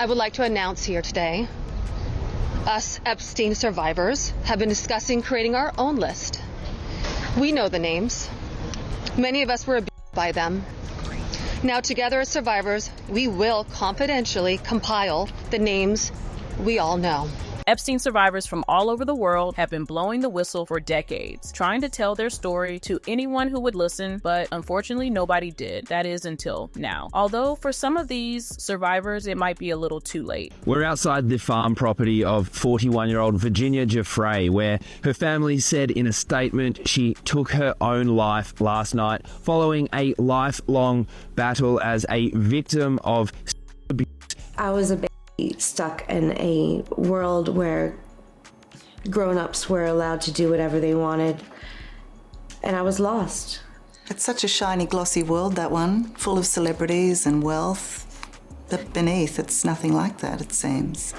I would like to announce here today, us Epstein survivors have been discussing creating our own list. We know the names. Many of us were abused by them. Now, together as survivors, we will confidentially compile the names we all know. Epstein survivors from all over the world have been blowing the whistle for decades, trying to tell their story to anyone who would listen, but unfortunately nobody did. That is until now. Although for some of these survivors, it might be a little too late. We're outside the farm property of 41-year-old Virginia Giuffre, where her family said in a statement she took her own life last night following a lifelong battle as a victim of abuse. I was a baby stuck in a world where grown-ups were allowed to do whatever they wanted, and I was lost. It's such a shiny, glossy world, that one, full of celebrities and wealth. But beneath, it's nothing like that, it seems.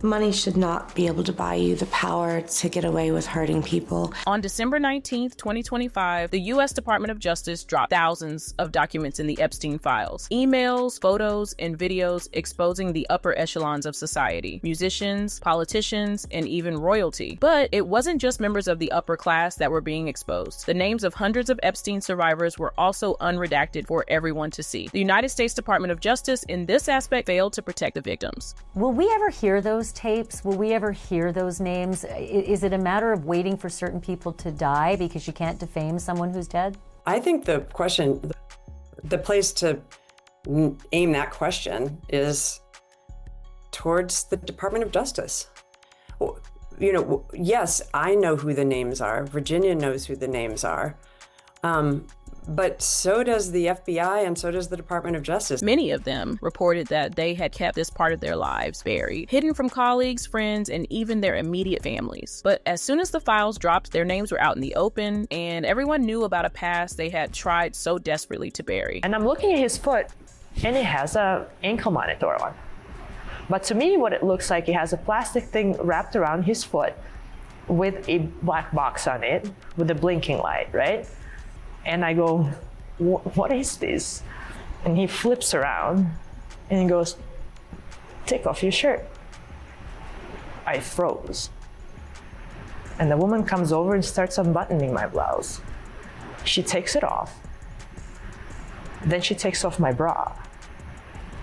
Money should not be able to buy you the power to get away with hurting people. On December 19th, 2025, the U.S. Department of Justice dropped thousands of documents in the Epstein files. Emails, photos, and videos exposing the upper echelons of society, musicians, politicians, and even royalty. But it wasn't just members of the upper class that were being exposed. The names of hundreds of Epstein survivors were also unredacted for everyone to see. The United States Department of Justice in this aspect failed to protect the victims. Will we ever hear those tapes? Will we ever hear those names? Is it a matter of waiting for certain people to die because you can't defame someone who's dead? I think the question, the place to aim that question is towards the Department of Justice. You know, yes, I know who the names are. Virginia knows who the names are. But so does the FBI and so does the Department of Justice. Many of them reported that they had kept this part of their lives buried, hidden from colleagues, friends, and even their immediate families. But as soon as the files dropped, their names were out in the open, and everyone knew about a past they had tried so desperately to bury. And I'm looking at his foot, and it has an ankle monitor on. But to me, what it looks like, it has a plastic thing wrapped around his foot with a black box on it with a blinking light, right? And I go, what is this? And he flips around and he goes, take off your shirt. I froze. And the woman comes over and starts unbuttoning my blouse. She takes it off. Then she takes off my bra.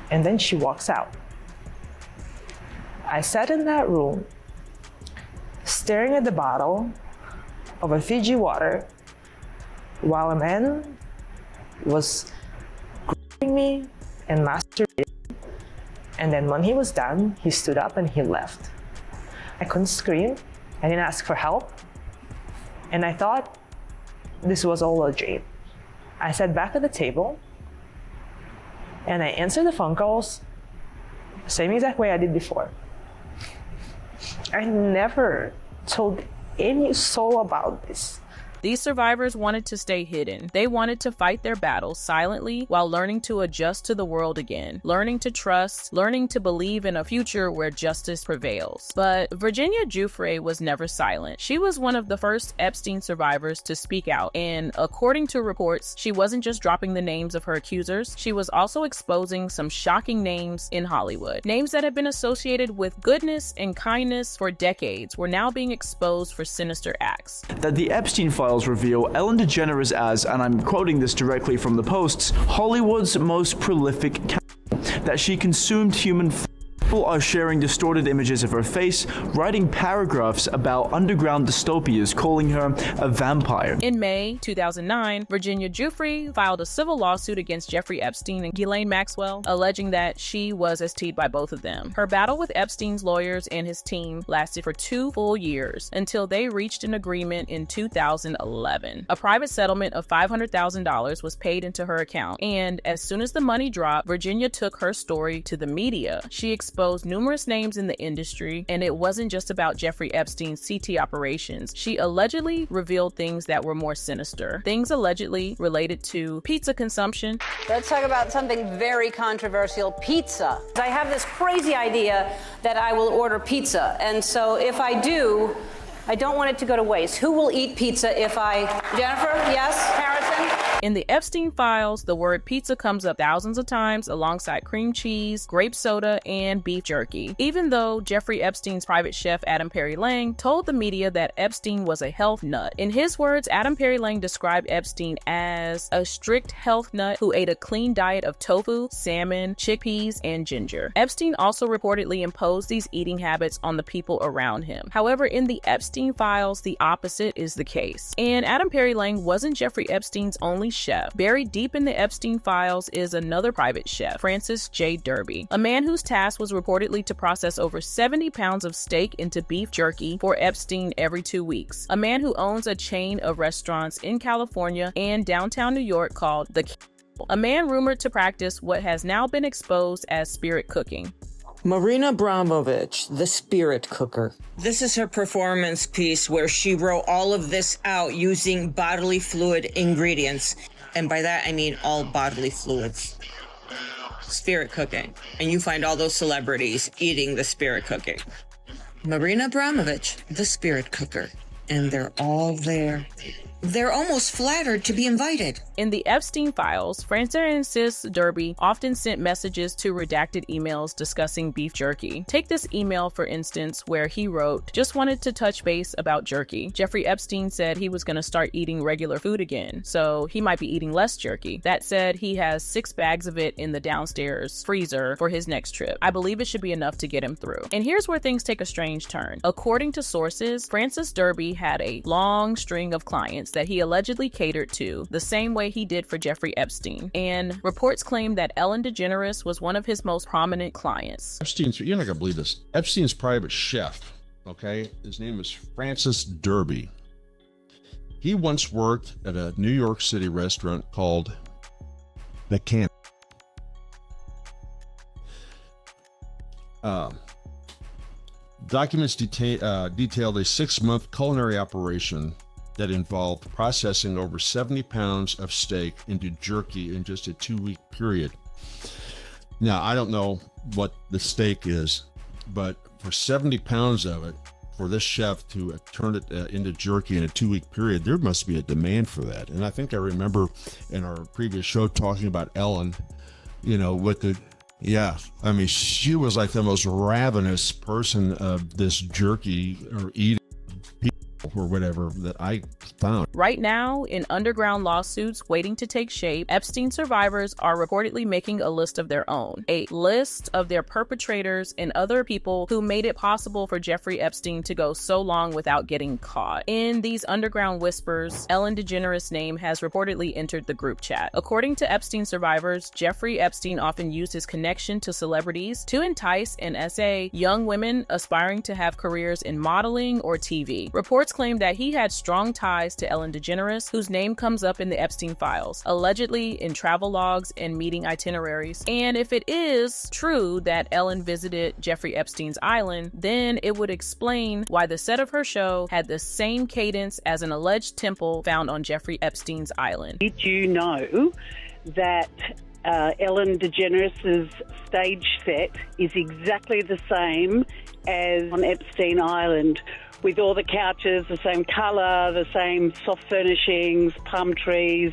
And then she walks out. I sat in that room, staring at the bottle of a Fiji water while a man was grabbing me and masturbating. And then when he was done, he stood up and he left. I couldn't scream. I didn't ask for help. And I thought this was all a dream. I sat back at the table and I answered the phone calls the same exact way I did before. I never told any soul about this. These survivors wanted to stay hidden. They wanted to fight their battles silently while learning to adjust to the world again, learning to trust, learning to believe in a future where justice prevails. But Virginia Giuffre was never silent. She was one of the first Epstein survivors to speak out, and according to reports, she wasn't just dropping the names of her accusers, she was also exposing some shocking names in Hollywood. Names that had been associated with goodness and kindness for decades were now being exposed for sinister acts. That the Epstein files reveal Ellen DeGeneres as, and I'm quoting this directly from the Post, Hollywood's most prolific cannibal, that she consumed human flesh. People are sharing distorted images of her face, writing paragraphs about underground dystopias, calling her a vampire. In May 2009, Virginia Giuffre filed a civil lawsuit against Jeffrey Epstein and Ghislaine Maxwell, alleging that she was ST'd by both of them. Her battle with Epstein's lawyers and his team lasted for 2 full years until they reached an agreement in 2011. A private settlement of $500,000 was paid into her account, and as soon as the money dropped, Virginia took her story to the media. She exposed numerous names in the industry, and it wasn't just about Jeffrey Epstein's CT operations. She allegedly revealed things that were more sinister, things allegedly related to pizza consumption. Let's talk about something very controversial, pizza. I have this crazy idea that I will order pizza, and so if I do, I don't want it to go to waste. Who will eat pizza if I... Jennifer, yes? Harrison? In the Epstein files, the word pizza comes up thousands of times alongside cream cheese, grape soda, and beef jerky, even though Jeffrey Epstein's private chef Adam Perry Lang told the media that Epstein was a health nut. In his words, Adam Perry Lang described Epstein as a strict health nut who ate a clean diet of tofu, salmon, chickpeas, and ginger. Epstein also reportedly imposed these eating habits on the people around him. However, in the Epstein files, the opposite is the case. And Adam Perry Lang wasn't Jeffrey Epstein's only chef. Buried deep in the Epstein files is another private chef, Francis J. Derby, a man whose task was reportedly to process over 70 pounds of steak into beef jerky for Epstein every 2 weeks. A man who owns a chain of restaurants in California and downtown New York called The Cloutville. A man rumored to practice what has now been exposed as spirit cooking. Marina Abramovich, the spirit cooker. This is her performance piece where she wrote all of this out using bodily fluid ingredients. And by that, I mean all bodily fluids. Spirit cooking. And you find all those celebrities eating the spirit cooking. Marina Abramovich, the spirit cooker. And they're all there. They're almost flattered to be invited. In the Epstein files, Francis Derby often sent messages to redacted emails discussing beef jerky. Take this email, for instance, where he wrote, "Just wanted to touch base about jerky. Jeffrey Epstein said he was going to start eating regular food again, so he might be eating less jerky. That said, he has 6 bags of it in the downstairs freezer for his next trip. I believe it should be enough to get him through." And here's where things take a strange turn. According to sources, Francis Derby had a long string of clients that he allegedly catered to, the same way he did for Jeffrey Epstein. And reports claim that Ellen DeGeneres was one of his most prominent clients. You're not going to believe this. Epstein's private chef, okay, his name is Francis Derby. He once worked at a New York City restaurant called The Can. Documents detailed a 6-month culinary operation that involved processing over 70 pounds of steak into jerky in just a 2-week period. Now, I don't know what the steak is, but for 70 pounds of it, for this chef to turn it into jerky in a 2-week period, there must be a demand for that. And I think I remember in our previous show talking about Ellen, I mean, she was like the most ravenous person of this jerky or eating or whatever that I found. Right now, in underground lawsuits waiting to take shape, Epstein survivors are reportedly making a list of their own. A list of their perpetrators and other people who made it possible for Jeffrey Epstein to go so long without getting caught. In these underground whispers, Ellen DeGeneres' name has reportedly entered the group chat. According to Epstein survivors, Jeffrey Epstein often used his connection to celebrities to entice and essay young women aspiring to have careers in modeling or TV. Reports claim that he had strong ties to Ellen DeGeneres, whose name comes up in the Epstein files, allegedly in travel logs and meeting itineraries. And if it is true that Ellen visited Jeffrey Epstein's island, then it would explain why the set of her show had the same cadence as an alleged temple found on Jeffrey Epstein's island. Did you know that Ellen DeGeneres' stage set is exactly the same as on Epstein Island, with all the couches, the same colour, the same soft furnishings, palm trees,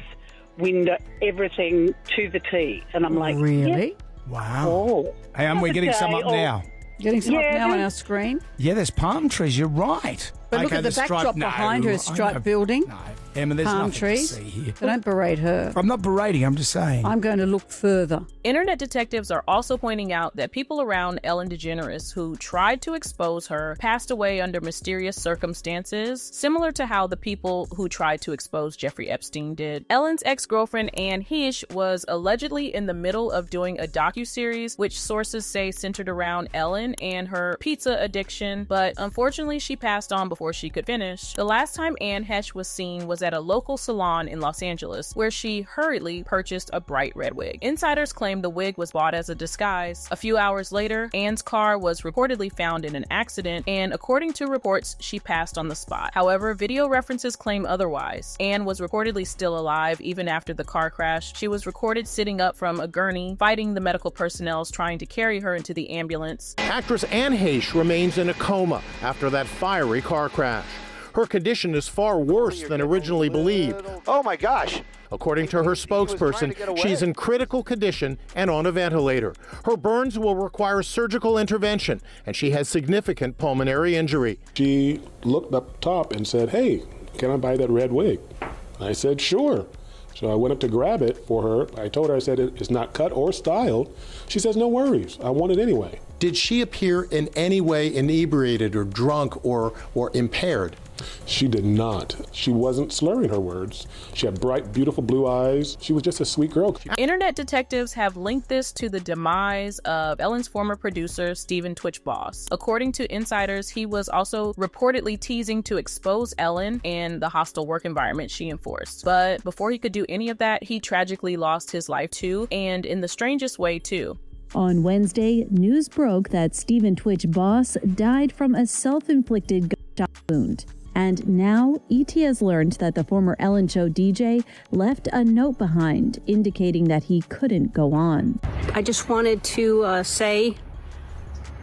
window, everything to the T. And I'm like, really? Yeah. Wow. Oh. Hey, and we're getting some up now. Getting some up now on our screen? Yeah, there's palm trees. You're right. But look at the backdrop behind her, striped building. No, Emma, there's palm nothing trees. to see here. So don't berate her. I'm not berating, I'm just saying. I'm going to look further. Internet detectives are also pointing out that people around Ellen DeGeneres who tried to expose her passed away under mysterious circumstances, similar to how the people who tried to expose Jeffrey Epstein did. Ellen's ex-girlfriend Anne Heche was allegedly in the middle of doing a docuseries, which sources say centered around Ellen and her pizza addiction, but unfortunately she passed on before she could finish. The last time Anne Heche was seen was at a local salon in Los Angeles, where she hurriedly purchased a bright red wig. Insiders claim the wig was bought as a disguise. A few hours later, Anne's car was reportedly found in an accident, and according to reports, she passed on the spot. However, video references claim otherwise. Anne was reportedly still alive even after the car crash. She was recorded sitting up from a gurney, fighting the medical personnel trying to carry her into the ambulance. Actress Anne Heche remains in a coma after that fiery car crash. Her condition is far worse than originally believed. Oh my gosh. According to her spokesperson, she's in critical condition and on a ventilator. Her burns will require surgical intervention, and she has significant pulmonary injury. She looked up top and said, "Hey, can I buy that red wig?" I said, "Sure." So I went up to grab it for her. I told her, I said, "It's not cut or styled." She says, "No worries, I want it anyway." Did she appear in any way inebriated or drunk or impaired? She did not. She wasn't slurring her words. She had bright, beautiful blue eyes. She was just a sweet girl. Internet detectives have linked this to the demise of Ellen's former producer, Stephen Twitch Boss. According to insiders, he was also reportedly teasing to expose Ellen and the hostile work environment she enforced. But before he could do any of that, he tragically lost his life too, and in the strangest way too. On Wednesday, news broke that Stephen Twitch Boss died from a self-inflicted gunshot wound. And now, ET has learned that the former Ellen Show DJ left a note behind indicating that he couldn't go on. I just wanted to say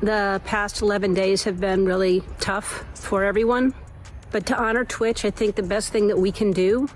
the past 11 days have been really tough for everyone. But to honor Twitch, I think the best thing that we can do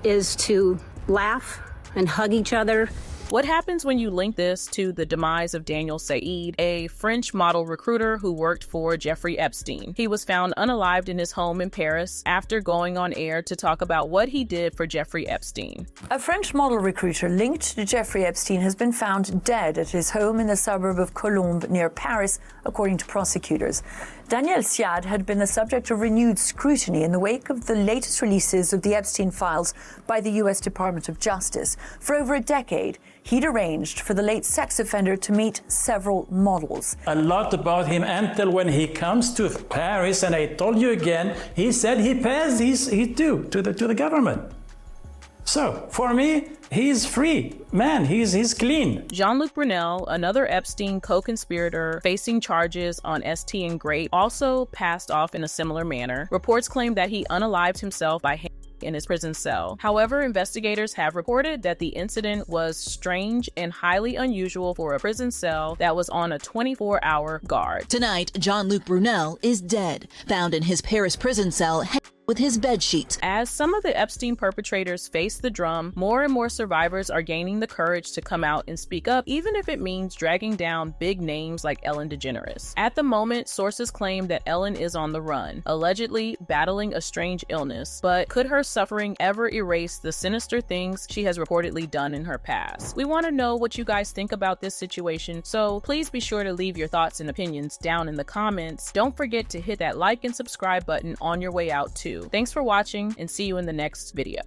is to laugh and hug each other. What happens when you link this to the demise of Daniel Said, a French model recruiter who worked for Jeffrey Epstein? He was found unalived in his home in Paris after going on air to talk about what he did for Jeffrey Epstein. A French model recruiter linked to Jeffrey Epstein has been found dead at his home in the suburb of Colombes near Paris, according to prosecutors. Daniel Said had been the subject of renewed scrutiny in the wake of the latest releases of the Epstein files by the U.S. Department of Justice. For over a decade, he'd arranged for the late sex offender to meet several models. A lot about him until when he comes to Paris, and I told you again, he said he pays his due to the government. So, for me, he's free. Man, he's clean. Jean-Luc Brunel, another Epstein co-conspirator facing charges on ST and Grape, also passed off in a similar manner. Reports claim that he unalived himself by in his prison cell. However, investigators have reported that the incident was strange and highly unusual for a prison cell that was on a 24-hour guard. Tonight, Jean-Luc Brunel is dead, found in his Paris prison cell with his bed sheets. As some of the Epstein perpetrators face the drum, more and more survivors are gaining the courage to come out and speak up, even if it means dragging down big names like Ellen DeGeneres. At the moment, sources claim that Ellen is on the run, allegedly battling a strange illness, but could her suffering ever erase the sinister things she has reportedly done in her past? We want to know what you guys think about this situation, so please be sure to leave your thoughts and opinions down in the comments. Don't forget to hit that like and subscribe button on your way out too. Thanks for watching, and see you in the next video.